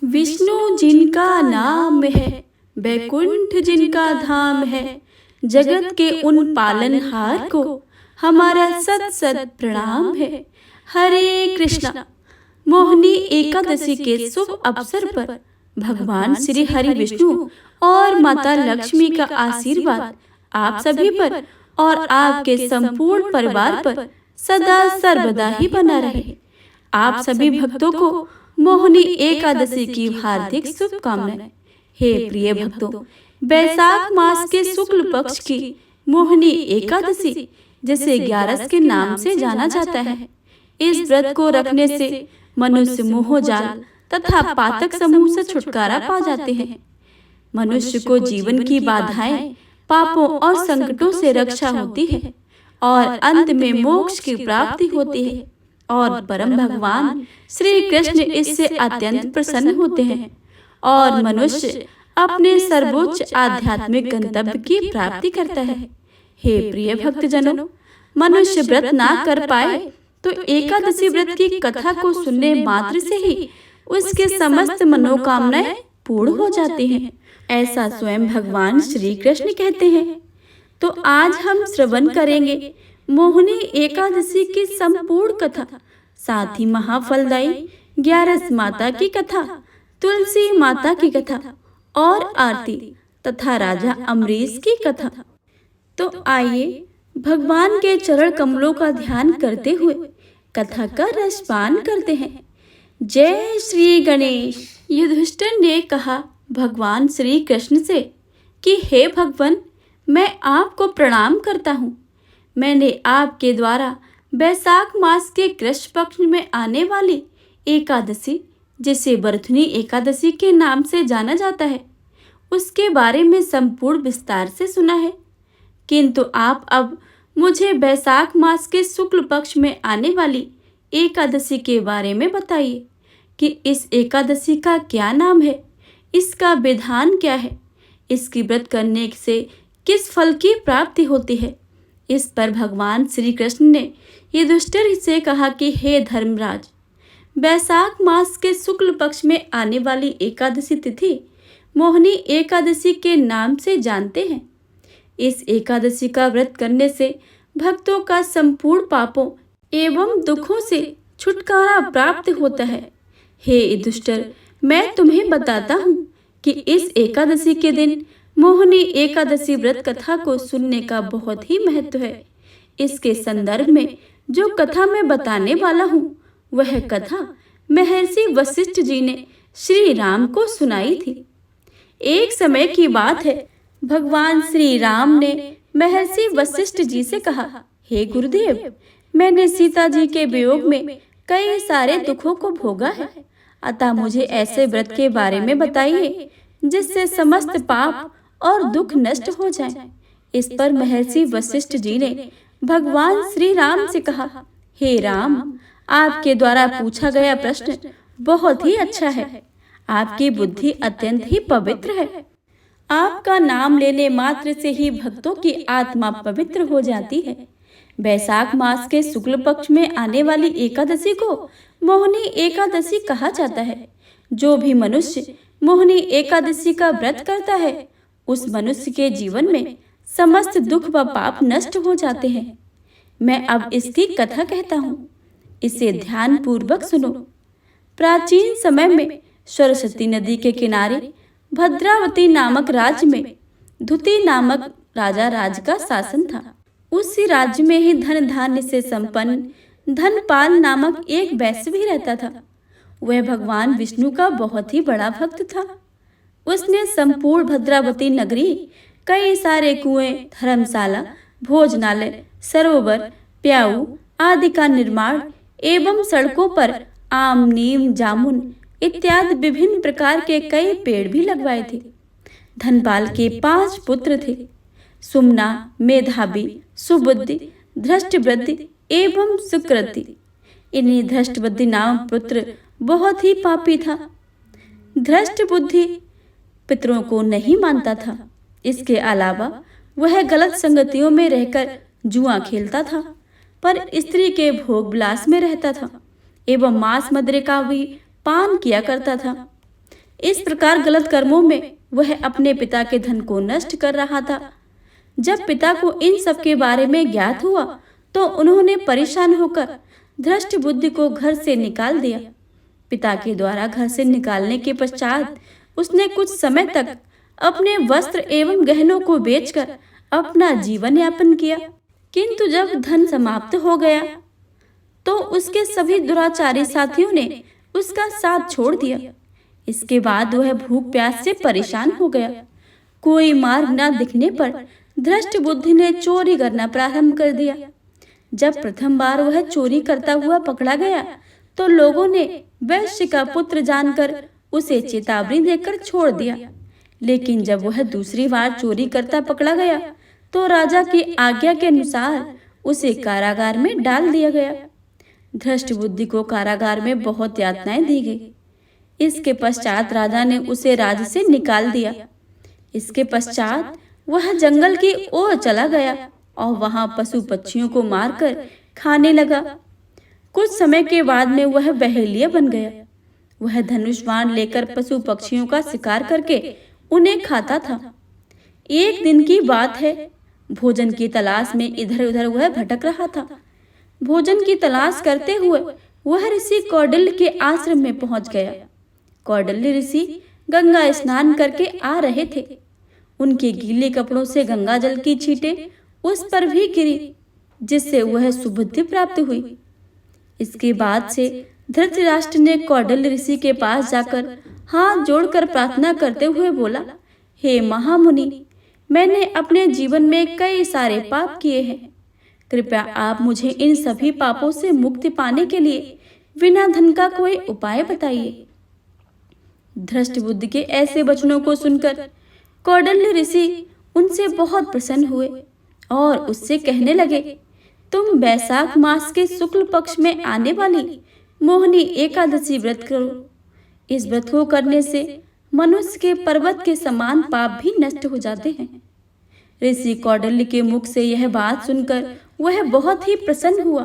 विष्णु जिनका नाम है, बैकुंठ जिनका धाम है, जगत के उन पालनहार को हमारा सत सत प्रणाम है। हरे कृष्णा। मोहिनी एकादशी के शुभ अवसर पर भगवान श्री हरि विष्णु और माता लक्ष्मी का आशीर्वाद आप सभी पर और आपके संपूर्ण परिवार पर सदा सर्वदा ही बना रहे। आप सभी भक्तों को मोहिनी एकादशी की हार्दिक शुभकामनाएं। हे प्रिय भक्तों, बैसाख मास के शुक्ल पक्ष की मोहिनी एकादशी, जिसे ग्यारस के नाम से जाना जाता है, इस व्रत को रखने से मनुष्य मोह जाल तथा पातक समूह से छुटकारा पा जाते हैं। मनुष्य को जीवन की बाधाएं, पापों और संकटों से रक्षा होती है और अंत में मोक्ष की प्राप्ति होती है और परम भगवान श्री कृष्ण इससे अत्यंत प्रसन्न होते हैं और मनुष्य अपने सर्वोच्च आध्यात्मिक गंतव्य की प्राप्ति करता है। हे प्रिय भक्तजनों, मनुष्य व्रत ना कर पाए तो एकादशी व्रत की कथा को सुनने मात्र से ही उसके समस्त मनोकामनाएं पूर्ण हो जाती हैं, ऐसा स्वयं भगवान श्री कृष्ण कहते हैं। तो आज हम श्रवण करेंगे मोहिनी एकादशी की संपूर्ण कथा, साथ ही महाफलदायी ग्यारस माता की कथा, तुलसी माता की कथा और आरती तथा राजा अम्बरीश की कथा। तो आइए भगवान के चरण कमलों का ध्यान करते हुए कथा का रसपान करते हैं। जय श्री गणेश। युधिष्ठिर ने कहा भगवान श्री कृष्ण से कि हे भगवान, मैं आपको प्रणाम करता हूँ। मैंने आपके द्वारा बैसाख मास के कृष्ण पक्ष में आने वाली एकादशी, जिसे बरथुनी एकादशी के नाम से जाना जाता है, उसके बारे में संपूर्ण विस्तार से सुना है, किंतु आप अब मुझे बैसाख मास के शुक्ल पक्ष में आने वाली एकादशी के बारे में बताइए कि इस एकादशी का क्या नाम है, इसका विधान क्या है, इसकी व्रत करने से किस फल की प्राप्ति होती है। इस पर भगवान श्री कृष्ण ने युधिष्ठिर से कहा कि हे धर्मराज, बैसाख मास के शुक्ल पक्ष में आने वाली एकादशी तिथि मोहिनी एकादशी के नाम से जानते हैं। इस एकादशी का व्रत करने से भक्तों का संपूर्ण पापों एवं दुखों से छुटकारा प्राप्त होता है। हे युधिष्ठिर, मैं तुम्हें बताता हूँ कि इस एकादशी के दिन मोहिनी एकादशी व्रत कथा को सुनने का बहुत ही महत्व है। इसके संदर्भ में जो कथा मैं बताने वाला हूँ, वह कथा महर्षि वशिष्ठ जी ने श्री राम को सुनाई थी। एक समय की बात है, भगवान श्री राम ने महर्षि वशिष्ठ जी से कहा, हे गुरुदेव, मैंने सीता जी के वियोग में कई सारे दुखों को भोगा है, अतः मुझे ऐसे व्रत के बारे में बताइए जिससे समस्त पाप और दुख नष्ट हो जाएं। इस पर महर्षि वशिष्ठ जी ने भगवान श्री राम से कहा, हे राम, आपके द्वारा पूछा गया प्रश्न बहुत ही अच्छा है। आपकी बुद्धि अत्यंत ही पवित्र है। आपका नाम लेने मात्र से ही भक्तों की आत्मा पवित्र हो जाती है। बैसाख मास के शुक्ल पक्ष में आने वाली एकादशी को मोहिनी एकादशी कहा जाता है। जो भी मनुष्य मोहिनी एकादशी का व्रत करता है, उस मनुष्य के जीवन में समस्त दुख व पाप नष्ट हो जाते हैं। मैं अब इसकी कथा कहता हूँ, इसे ध्यान पूर्वक सुनो। प्राचीन समय में सरस्वती नदी के किनारे भद्रावती नामक राज्य में धुति नामक राजा राज का शासन था। उसी राज्य में ही धन धान्य से संपन्न धनपाल नामक एक वैश्य भी रहता था। वह भगवान विष्णु का बहुत ही बड़ा भक्त था। उसने संपूर्ण भद्रावती नगरी कई सारे कुएं, धर्मशाला, भोजनालय, सरोवर, प्याऊ आदि का निर्माण एवं सड़कों पर आम, नीम, जामुन इत्यादि विभिन्न प्रकार के कई पेड़ भी लगवाए थे। धनपाल के 5 पुत्र थे, सुमना, मेधावी, सुबुद्धि, धृष्टबुद्धि एवं सुकृति। इन्हीं धृष्टबुद्धि नामक पुत्र बहुत ही पापी था। धृष्टबुद्धि पितरों को नहीं मानता था। इसके अलावा वह गलत संगतियों में रहकर जुआ खेलता था, पर स्त्री के भोग विलास में रहता था एवं मांस मदिरा का भी पान किया करता था। इस प्रकार गलत कर्मों में वह अपने पिता के धन को नष्ट कर रहा था। जब पिता को इन सब के बारे में ज्ञात हुआ तो उन्होंने परेशान होकर धृष्ट बुद्धि को घर से निकाल दिया। पिता के द्वारा घर से निकालने के पश्चात उसने कुछ समय तक अपने वस्त्र एवं गहनों को बेचकर अपना जीवन यापन किया। किंतु जब धन समाप्त हो गया तो उसके सभी दुराचारी साथियों ने उसका साथ छोड़ दिया। इसके बाद वह भूख प्यास से परेशान हो गया। कोई मार्ग न दिखने पर धृष्ट बुद्धि ने चोरी करना प्रारंभ कर दिया। जब प्रथम बार वह चोरी करता हुआ पकड़ा गया तो लोगों ने वैश्य का पुत्र जानकर उसे चेतावनी देकर छोड़ दिया। लेकिन जब वह दूसरी बार चोरी करता पकड़ा गया तो राजा की आज्ञा के अनुसार उसे कारागार में डाल दिया गया। धृष्ट बुद्धि को कारागार में बहुत यातनाएं दी गई। इसके पश्चात राजा ने उसे राज्य से निकाल दिया। इसके पश्चात वह जंगल की ओर चला गया और वहां पशु पक्षियों को मारकर खाने लगा। कुछ समय के बाद में वह बहेलिया बन गया। वह धनुष बाण लेकर पशु पक्षियों का शिकार करके उन्हें खाता था। एक दिन की बात है, भोजन की तलाश में इधर उधर वह भटक रहा था। भोजन की तलाश करते हुए वह ऋषि कौंडिल्य के आश्रम में पहुंच गया। कौंडिल्य ऋषि गंगा स्नान करके आ रहे थे। उनके गीले कपड़ों से गंगा जल की छींटें उस पर भी गिरी, जिससे वह सुबुद्धि प्राप्त हुई। इसके बाद से धृतराष्ट्र ने कौंडिल्य ऋषि के पास जाकर हाथ जोड़कर प्रार्थना करते हुए बोला, हे महामुनि, मैंने अपने जीवन में कई सारे पाप किए हैं। कृपया आप मुझे इन सभी पापों से मुक्ति पाने के लिए बिना धन का कोई उपाय बताइए। धृष्ट बुद्धि के ऐसे वचनों को सुनकर कौंडिल्य ऋषि उनसे बहुत प्रसन्न हुए और उससे कहने लगे, तुम वैशाख मास के शुक्ल पक्ष में आने वाली मोहिनी एकादशी व्रत करो। इस व्रत को करने से मनुष्य के पर्वत के समान पाप भी नष्ट हो जाते हैं। ऋषि कौंडिल्य के मुख से यह बात सुनकर वह बहुत ही प्रसन्न हुआ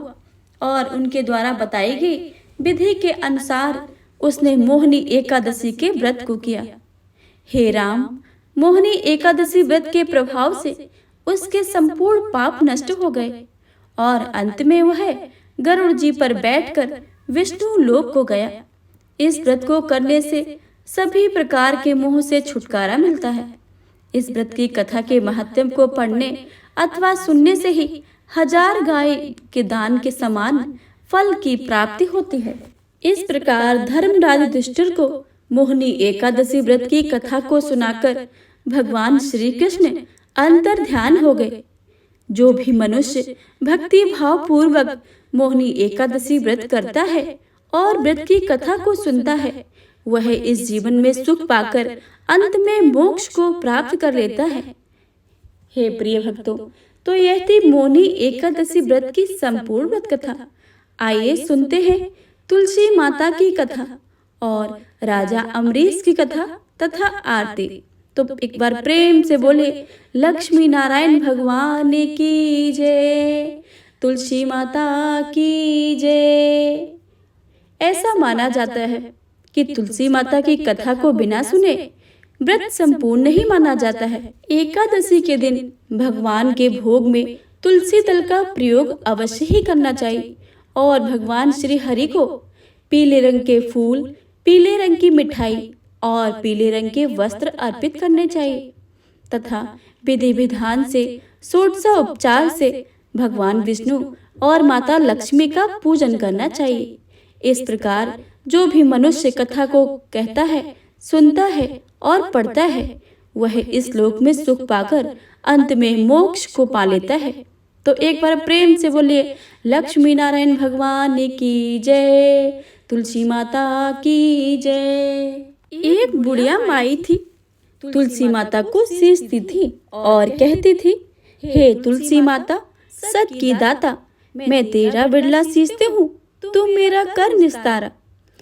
और उनके द्वारा बताई गई विधि के अनुसार उसने मोहिनी एकादशी के व्रत को किया। हे राम, मोहिनी एकादशी व्रत के प्रभाव से उसके संपूर्ण पाप नष्ट हो गए और अंत में वह गरुड़ जी पर बैठकर विष्णु लोक को गया। इस व्रत को करने से सभी प्रकार के मोह से छुटकारा मिलता है। इस व्रत की कथा के महत्व को पढ़ने अथवा सुनने से ही 1000 गाय के दान के समान फल की प्राप्ति होती है। इस प्रकार धर्मराज युधिष्ठिर को मोहिनी एकादशी व्रत की कथा को सुनाकर भगवान श्री कृष्ण अंतर ध्यान हो गए। जो भी मनुष्य भक्ति भाव पूर्वक मोहिनी एकादशी व्रत करता है और व्रत की कथा को सुनता है, वह इस जीवन में सुख पाकर अंत में मोक्ष को प्राप्त कर लेता है। हे प्रिय भक्तों, तो यह थी मोहिनी एकादशी व्रत की संपूर्ण व्रत कथा। आइए सुनते हैं तुलसी माता की कथा और राजा अम्बरीश की कथा तथा आरती। तो एक बार प्रेम से बोले, लक्ष्मी नारायण भगवान की जय, तुलसी माता की जय। ऐसा माना जाता है कि तुलसी माता की कथा को बिना सुने व्रत संपूर्ण नहीं माना जाता है। एकादशी के दिन भगवान के भोग में तुलसी दल का प्रयोग अवश्य ही करना चाहिए और भगवान श्री हरि को पीले रंग के फूल, पीले रंग की मिठाई और पीले रंग के वस्त्र अर्पित करने चाहिए तथा विधि विधान से षोडशोपचार से भगवान विष्णु और माता लक्ष्मी का पूजन करना चाहिए। इस प्रकार जो भी मनुष्य कथा को कहता है, सुनता है और पढ़ता है, वह इस लोक में सुख पाकर अंत में मोक्ष को पा लेता है। तो एक बार प्रेम से बोलिए, लक्ष्मी नारायण भगवान की जय, तुलसी माता की जय। एक बुढ़िया माई थी, तुलसी माता को सींचती थी और कहती थी, हे तुलसी माता, सत की दाता, मैं तेरा बिरला सींचती हूँ, तू मेरा कर निस्तारा।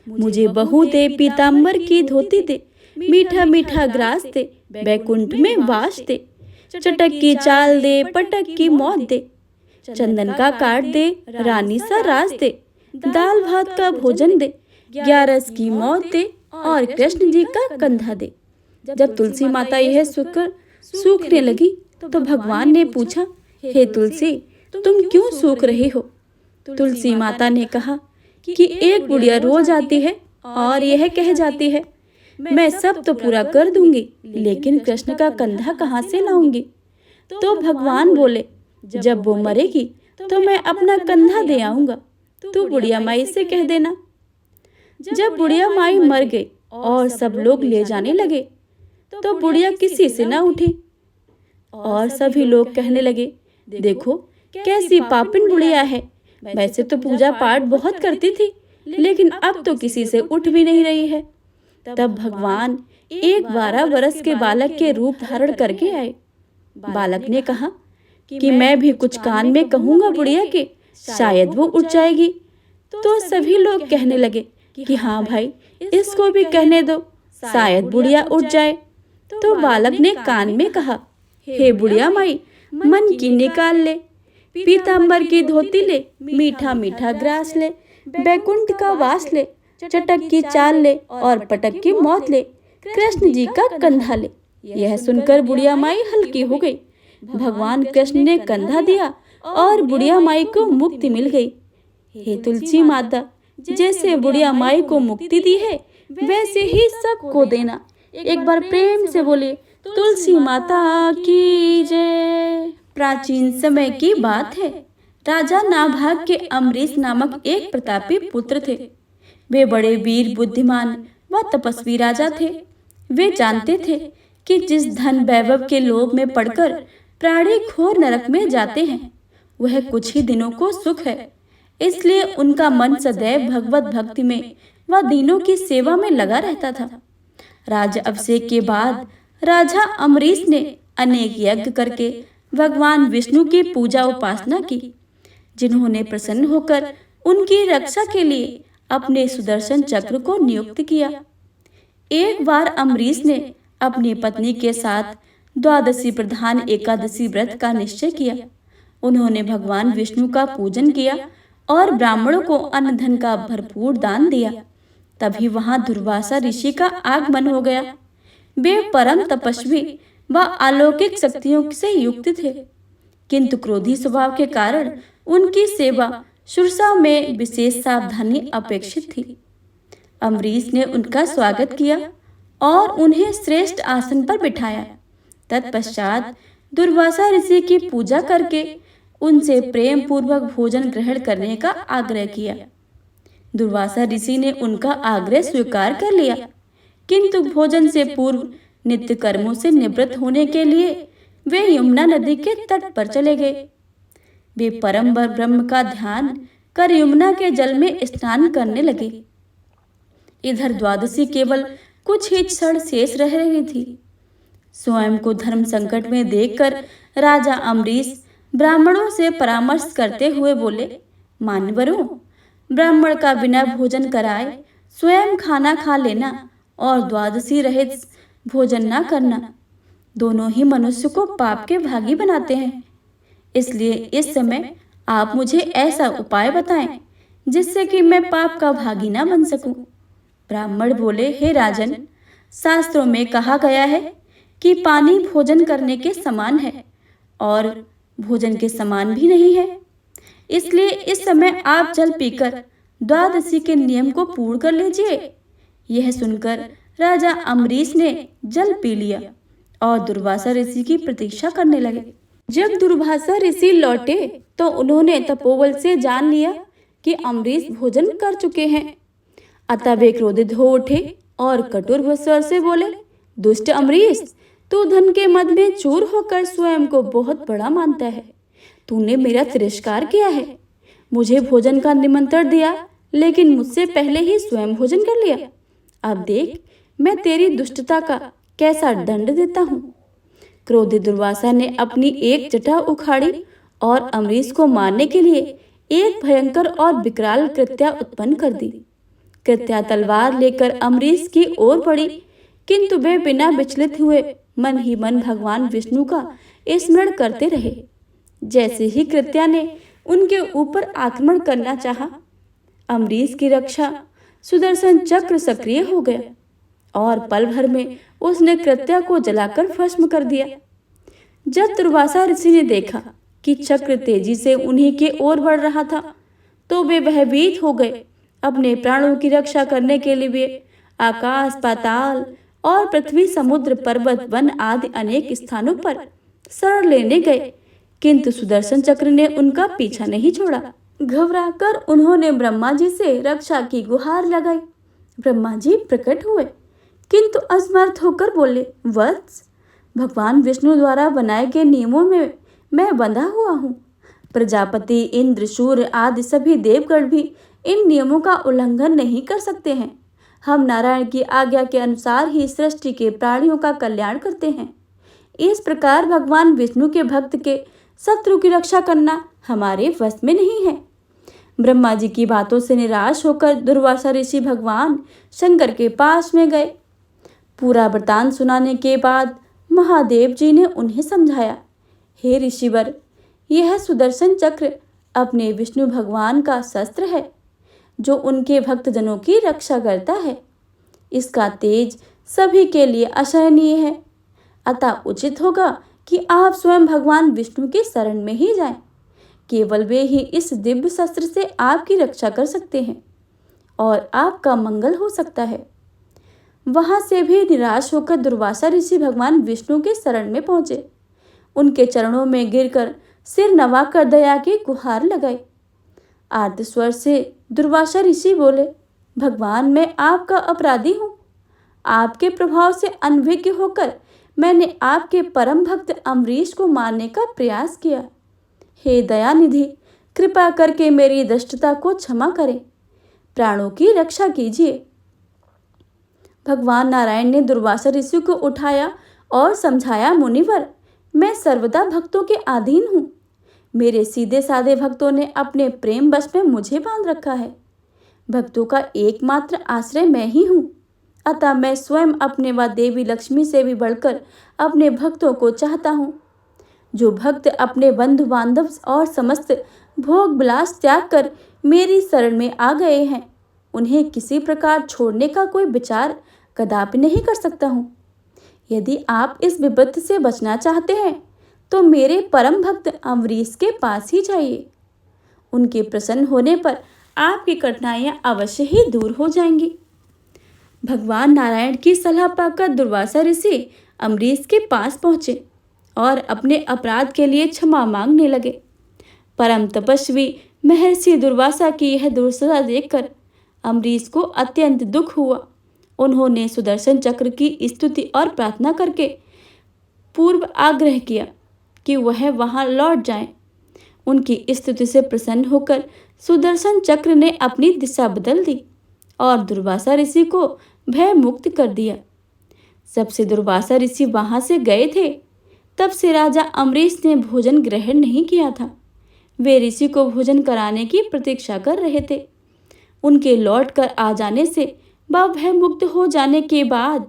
मुझे बहू दे, पीताम्बर की धोती दे, मीठा मीठा ग्रास दे, बैकुंठ में वास दे। चटक की चाल दे, पटक की मौत दे, चंदन का काट दे, रानी सा रास दे। दाल भात का भोजन दे, 11 की मौत दे और कृष्ण जी का कंधा दे। जब तुलसी माता यह सुनकर सूखने लगी तो भगवान ने पूछा, हे तुलसी, तुम क्यों सूख रही हो? तुलसी माता ने कहा कि एक बुढ़िया रोज आती है और यह कह जाती है, मैं सब तो पूरा कर दूंगी, लेकिन कृष्ण का कंधा कहाँ से लाऊंगी? तो भगवान बोले, जब वो मरेगी तो मैं अपना कंधा दे आऊंगा, तू बुढ़िया माई से कह देना। जब बुढ़िया माई मर गई और सब लोग ले जाने लगे तो बुढ़िया किसी से ना उठी और सभी लोग कहने लगे, देखो कैसी पापिन बुढ़िया है। वैसे तो पूजा पाठ बहुत करती थी, लेकिन अब तो किसी से उठ भी नहीं रही है। तब भगवान एक 12 वर्ष के बालक के रूप धारण करके आए। बालक ने कहा कि मैं भी कुछ कान में कहूंगा बुढ़िया के, शायद वो उठ जाएगी। तो सभी लोग कहने लगे कि हाँ भाई, इसको भी कहने दो, शायद बुढ़िया उठ जाए। तो बालक ने कान में कहा, हे बुढ़िया माई, मन की निकाल ले, पीतांबर की धोती ले, मीठा मीठा ग्रास ले, बैकुंठ का वास ले, चटक की चाल ले और पटक की मौत ले, कृष्ण जी का कंधा ले। यह सुनकर बुढ़िया माई हल्की हो गई। भगवान कृष्ण ने कंधा दिया और बुढ़िया माई को मुक्ति मिल गई। हे तुलसी माता, जैसे बुढ़िया माई को मुक्ति दी है वैसे ही सबको देना। एक बार प्रेम से बोले, तुलसी माता की जय। प्राचीन समय की बात है। राजा नाभाग के अम्बरीश नामक एक प्रतापी पुत्र थे। वे बड़े वीर, बुद्धिमान व तपस्वी राजा थे। वे जानते थे कि जिस धन वैभव के लोभ में पड़कर प्राणी घोर नरक में जाते हैं, वह कुछ ही दिनों को सुख है। इसलिए उनका मन सदैव भगवत भक्ति में व दीनों की सेवा में लगा रहता था। राज अभिषेक के बाद राजा अम्बरीश ने अनेक यज्ञ करके भगवान विष्णु की पूजा उपासना की, जिन्होंने प्रसन्न होकर उनकी रक्षा के लिए अपने सुदर्शन चक्र को नियुक्त किया। एक बार अम्बरीश ने अपनी पत्नी के साथ द्वादशी प्रधान एकादशी व्रत का निश्चय किया। उन्होंने भगवान विष्णु का पूजन किया और ब्राह्मणों को अन्न धन का भरपूर दान दिया। तभी वहां दुर्वासा ऋषि का आगमन हो गया। वे परम तपस्वी व अलौकिक शक्तियों से युक्त थे, किंतु क्रोधी स्वभाव के कारण उनकी सेवा शुश्रूषा में विशेष सावधानी अपेक्षित थी। अम्बरीश ने उनका स्वागत किया और उन्हें श्रेष्ठ आसन पर बिठाया। तत्पश्चात दुर्वासा ऋषि की पूजा करके उनसे प्रेम पूर्वक भोजन ग्रहण करने का आग्रह किया। दुर्वासा ऋषि ने उनका आग्रह स्वीकार कर लिया, किंतु भोजन से पूर्व नित्य कर्मों से निवृत्त होने के लिए वे यमुना नदी के तट पर चले गए। वे परम ब्रह्म का ध्यान कर यमुना के जल में स्नान करने लगे। इधर द्वादशी केवल कुछ ही क्षण शेष रह रही थी। स्वयं को धर्म संकट में देखकर राजा अम्बरीश ब्राह्मणों से परामर्श करते हुए बोले, मान्यवरों, ब्राह्मण का बिना भोजन कराए स्वयं खाना खा लेना और द्वादशी रहित भोजन न करना, दोनों ही मनुष्य को पाप के भागी बनाते हैं। इसलिए इस समय आप मुझे ऐसा उपाय बताएं जिससे कि मैं पाप का भागी न बन सकूं। ब्राह्मण बोले, हे राजन, शास्त्रों में कहा गया है कि पानी भोजन करने के समान है और भोजन के समान भी नहीं है। इसलिए इस समय आप जल पीकर द्वादशी के नियम को पूर्ण कर लीजिए। यह सुनकर राजा अम्बरीश ने जल पी लिया और दुर्वासा ऋषि की प्रतीक्षा करने लगे। जब दुर्वासा ऋषि लौटे तो उन्होंने तपोबल से जान लिया कि अम्बरीश भोजन कर चुके हैं। अतः वे क्रोधित हो उठे और कठोर स्वर से बोले, दुष्ट अम्बरीश, तू धन के मद में चूर होकर स्वयं को बहुत बड़ा मानता है। तूने मेरा तिरस्कार किया है, मुझे भोजन का निमंत्रण दिया, लेकिन मुझसे पहले ही स्वयं भोजन कर लिया। अब देख, मैं तेरी दुष्टता का कैसा दंड देता हूँ। क्रोधित दुर्वासा ने अपनी एक जटा उखाड़ी और अम्बरीश को मारने के लिए एक भयंकर और विकराल कृत्या उत्पन्न कर दी। कृत्या तलवार लेकर अम्बरीश की ओर बढ़ी, किंतु वे बिना विचलित हुए मन ही मन भगवान विष्णु का स्मरण करते रहे। जैसे ही कृत्या ने उनके ऊपर आक्रमण करना चाहा, अम्बरीश की रक्षा सुदर्शन चक्र सक्रिय हो गया और पल भर में उसने कृत्या को जलाकर भस्म कर दिया। जब दुर्वासा ऋषि ने देखा कि चक्र तेजी से उन्हीं की ओर बढ़ रहा था, तो वे भयभीत हो गए। अपने प्राणों की रक्षा करने के लिए वे आकाश, पाताल और पृथ्वी, समुद्र, पर्वत, वन आदि अनेक स्थानों पर शरण लेने गए, किंतु सुदर्शन चक्र ने उनका पीछा नहीं छोड़ा। घबराकर उन्होंने ब्रह्मा जी से रक्षा की गुहार लगाई। ब्रह्मा जी प्रकट हुए, किंतु असमर्थ होकर बोले, वत्स, भगवान विष्णु द्वारा बनाए गए नियमों में मैं बंधा हुआ हूँ। प्रजापति, इंद्र, सूर्य आदि सभी देवगण भी इन नियमों का उल्लंघन नहीं कर सकते हैं। हम नारायण की आज्ञा के अनुसार ही सृष्टि के प्राणियों का कल्याण करते हैं। इस प्रकार भगवान विष्णु के भक्त के शत्रु की रक्षा करना हमारे वश में नहीं है। ब्रह्मा जी की बातों से निराश होकर दुर्वासा ऋषि भगवान शंकर के पास में गए। पूरा वृतांत सुनाने के बाद महादेव जी ने उन्हें समझाया, हे ऋषिवर, यह सुदर्शन चक्र अपने विष्णु भगवान का शस्त्र है, जो उनके भक्तजनों की रक्षा करता है। इसका तेज सभी के लिए असहनीय है, अतः उचित होगा कि आप स्वयं भगवान विष्णु की शरण में ही जाएं। केवल वे ही इस दिव्य शस्त्र से आपकी रक्षा कर सकते हैं और आपका मंगल हो सकता है। वहां से भी निराश होकर दुर्वासा ऋषि भगवान विष्णु के शरण में पहुंचे। उनके चरणों में गिरकर सिर नवाकर दया की गुहार लगाई। आर्त स्वर से दुर्वासा ऋषि बोले, भगवान, मैं आपका अपराधी हूँ। आपके प्रभाव से अनभिज्ञ होकर मैंने आपके परम भक्त अम्बरीश को मारने का प्रयास किया। हे दयानिधि, कृपा करके मेरी दुष्टता को क्षमा करें, प्राणों की रक्षा कीजिए। भगवान नारायण ने दुर्वासा ऋषि को उठाया और समझाया, मुनिवर, मैं सर्वदा भक्तों के अधीन हूँ। मेरे सीधे साधे भक्तों ने अपने प्रेम वश में मुझे बांध रखा है। भक्तों का एकमात्र आश्रय मैं ही हूँ, अतः मैं स्वयं अपने व देवी लक्ष्मी से भी बढ़कर अपने भक्तों को चाहता हूँ। जो भक्त अपने बंधु बांधव और समस्त भोग विलास त्याग कर मेरी शरण में आ गए हैं, उन्हें किसी प्रकार छोड़ने का कोई विचार कदापि नहीं कर सकता हूँ। यदि आप इस विपत्ति से बचना चाहते हैं तो मेरे परम भक्त अम्बरीश के पास ही जाइए। उनके प्रसन्न होने पर आपकी कठिनाइयां अवश्य ही दूर हो जाएंगी। भगवान नारायण की सलाह पाकर दुर्वासा ऋषि अम्बरीश के पास पहुंचे और अपने अपराध के लिए क्षमा मांगने लगे। परम तपस्वी महर्षि दुर्वासा की यह दुर्दशा देखकर अम्बरीश को अत्यंत दुख हुआ। उन्होंने सुदर्शन चक्र की स्तुति और प्रार्थना करके पूर्व आग्रह किया कि वह वहां लौट जाएं। उनकी स्तुति से प्रसन्न होकर सुदर्शन चक्र ने अपनी दिशा बदल दी और दुर्वासा ऋषि को भय मुक्त कर दिया। जब से दुर्वासा ऋषि वहां से गए थे, तब से राजा अम्बरीश ने भोजन ग्रहण नहीं किया था। वे ऋषि को भोजन कराने की प्रतीक्षा कर रहे थे। उनके लौट कर आ जाने से व भय मुक्त हो जाने के बाद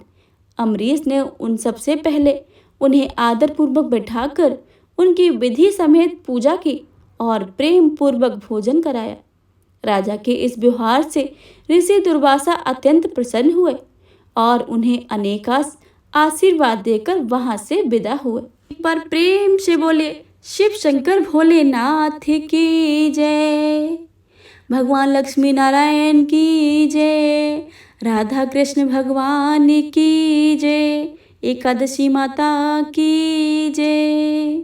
अम्बरीश ने उन सबसे पहले उन्हें आदरपूर्वक बैठाकर उनकी विधि समेत पूजा की और प्रेम पूर्वक भोजन कराया। राजा के इस व्यवहार से ऋषि दुर्वासा अत्यंत प्रसन्न हुए और उन्हें अनेकास आशीर्वाद देकर वहां से विदा हुए। पर प्रेम से बोले, शिव शंकर भोलेनाथ की जय, भगवान लक्ष्मी नारायण की जय, राधा कृष्ण भगवान की जय, एकादशी माता की जय।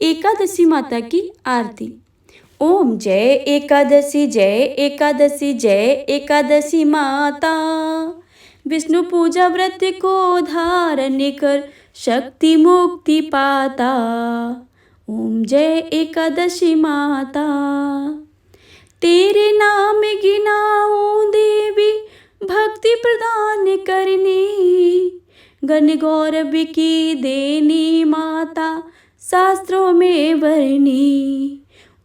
एकादशी माता की आरती। ओम जय एकादशी, जय एकादशी, जय एकादशी माता। विष्णु पूजा व्रत को धारण कर शक्ति मुक्ति पाता। ओम जय एकादशी माता। तेरे नाम गिनाऊं देवी, भक्ति प्रदान करनी, गण गौरव की देनी माता, शास्त्रों में वर्णी।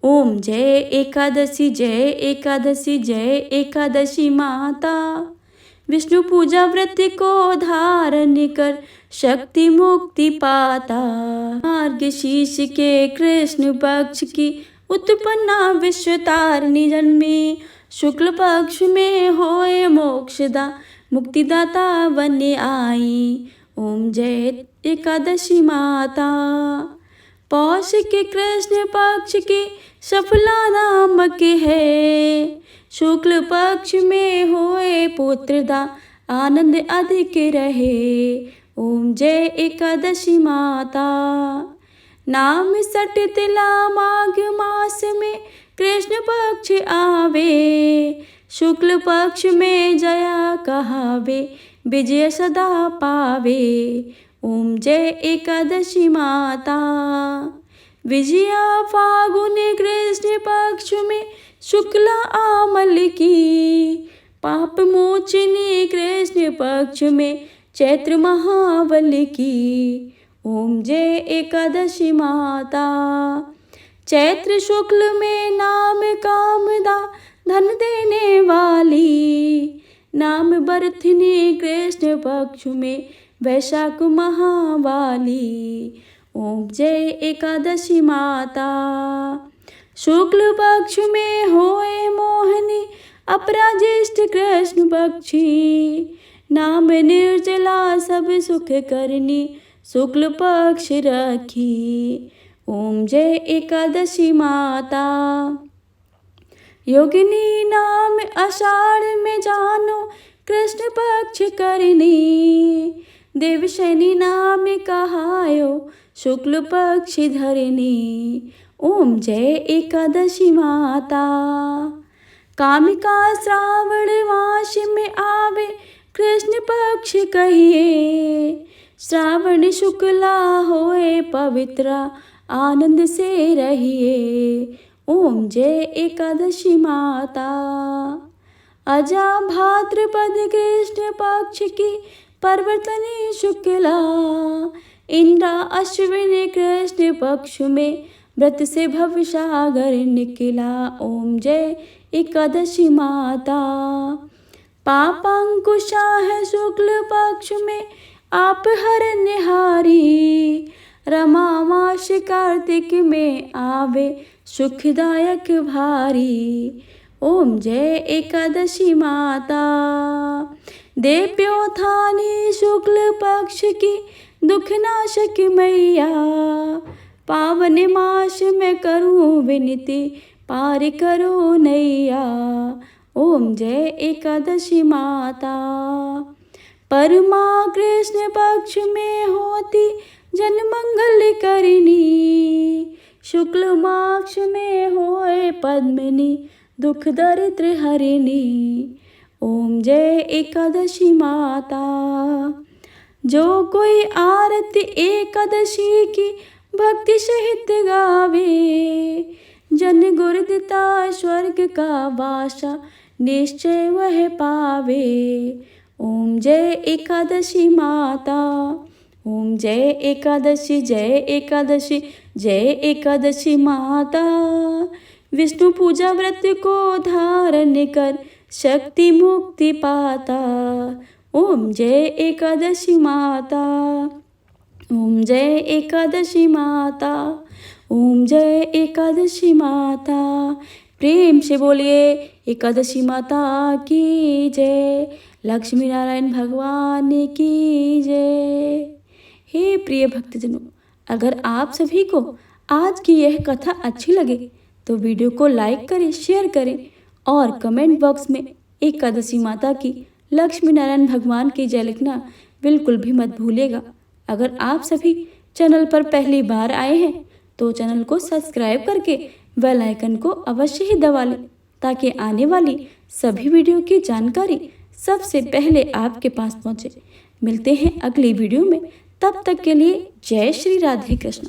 ओम जय एकादशी, जय एकादशी, जय एकादशी माता। विष्णु पूजा व्रत को धारण कर शक्ति मुक्ति पाता। मार्गशीर्ष के कृष्ण पक्ष की उत्पन्ना विश्व तारिणी जन्मी, शुक्ल पक्ष में होए मोक्षदा मुक्तिदाता बनने आई। ओम जय एकादशी माता। पौष के कृष्ण पक्ष की सफला नामक है, शुक्ल पक्ष में होए पुत्रदा आनंद अधिक रहे। ओम जय एकादशी माता। नाम सट तिला माघ मास में कृष्ण पक्ष आवे, शुक्ल पक्ष में जया कहावे, विजय सदा पावे। ओम जय एकादशी माता। विजया फागुन कृष्ण पक्ष में शुक्ला आमल की, पाप मोचनी कृष्ण पक्ष में चैत्र महाबल की। ओम जय एकादशी माता। चैत्र शुक्ल में नाम कामदा धन देने वाली, नाम बरथनी कृष्ण पक्ष में वैशाख महावाली। ओम जय एकादशी माता। शुक्ल पक्ष में होए मोहनी अपराजिष्ट कृष्ण पक्षी, नाम निर्जला सब सुख करनी शुक्ल पक्ष रखी। ओम जय एकादशी माता। योगिनी नाम आषाढ़ में जानो कृष्ण पक्ष करनी, देवशैनी नाम कहायो शुक्ल पक्ष धरनी। ओम जय एकादशी माता। कामिका श्रावण मास में आवे कृष्ण पक्ष कहिए, श्रावण शुक्ला होए पवित्र आनंद से रहिए। ओम जय एकादशी माता। अजा भाद्रपद कृष्ण पक्ष की परिवर्तनी शुक्ला, इंद्रा अश्विनी कृष्ण पक्ष में व्रत से भव सागर निकला। ओम जय एकादशी माता। पापांकुशा है शुक्ल पक्ष में आप हरनिहारी, रमा मास कार्तिक में आवे सुखदायक भारी। ओम जय एकादशी माता। देव्योत्थानी शुक्ल पक्ष की दुखनाशक मैया, पावन मास में करूं विनती पार करो नैया। ओम जय एकादशी माता। परमा कृष्ण पक्ष में होती जन मंगल करनी, शुक्ल माक्ष में होए पद्मिनी दुख दरिद्र हरिणी। ओम जय एकादशी माता। जो कोई आरती एकादशी की भक्ति सहित गावे, जन गुरुदिता स्वर्ग का वासा निश्चय वह पावे। ओम जय एकादशी माता। ओम जय एकादशी जय एकादशी जय एकादशी माता। विष्णु पूजा व्रत को धारण कर शक्ति मुक्ति पाता। ओम जय एकादशी माता। ओम जय एकादशी माता। ओम जय एकादशी माता। प्रेम से बोलिए एकादशी माता की जय, लक्ष्मी नारायण भगवान की जय। हे प्रिय भक्तजनों, अगर आप सभी को आज की यह कथा अच्छी लगे तो वीडियो को लाइक करें, शेयर करें और कमेंट बॉक्स में एकादशी माता की, लक्ष्मी नारायण भगवान की जय लिखना बिल्कुल भी मत भूलिएगा। अगर आप सभी चैनल पर पहली बार आए हैं तो चैनल को सब्सक्राइब करके बेल आइकन को अवश्य ही दबा लें, ताकि आने वाली सभी वीडियो की जानकारी सबसे पहले आपके पास पहुंचे। मिलते हैं अगली वीडियो में, तब तक के लिए जय श्री राधे कृष्ण।